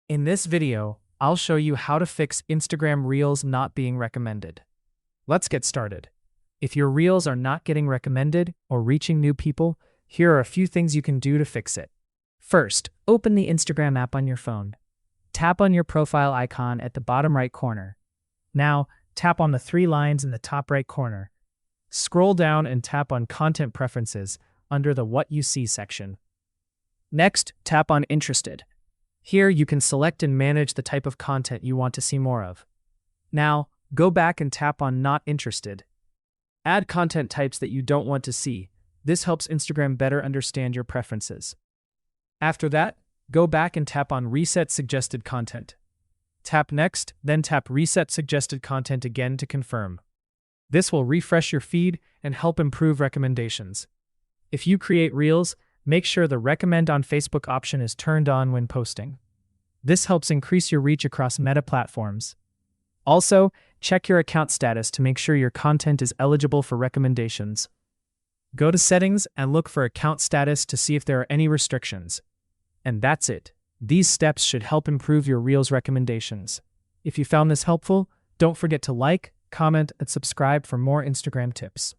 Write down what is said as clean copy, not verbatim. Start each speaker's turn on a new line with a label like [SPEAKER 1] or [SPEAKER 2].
[SPEAKER 1] In this video, I'll show you how to fix Instagram Reels not being recommended. Let's get started. If your Reels are not getting recommended or reaching new people, here are a few things you can do to fix it. First, open the Instagram app on your phone. Tap on your profile icon at the bottom right corner. Now, tap on the three lines in the top right corner. Scroll down and tap on Content Preferences under the What You See section. Next, tap on Interested. Here, you can select and manage the type of content you want to see more of. Now, go back and tap on Not Interested. Add content types that you don't want to see. This helps Instagram better understand your preferences. After that, go back and tap on Reset Suggested Content. Tap Next, then tap Reset Suggested Content again to confirm. This will refresh your feed and help improve recommendations. If you create Reels, make sure the Recommend on Facebook option is turned on when posting. This helps increase your reach across Meta platforms. Also, check your account status to make sure your content is eligible for recommendations. Go to Settings and look for Account Status to see if there are any restrictions. And that's it. These steps should help improve your Reels recommendations. If you found this helpful, don't forget to like, comment, and subscribe for more Instagram tips.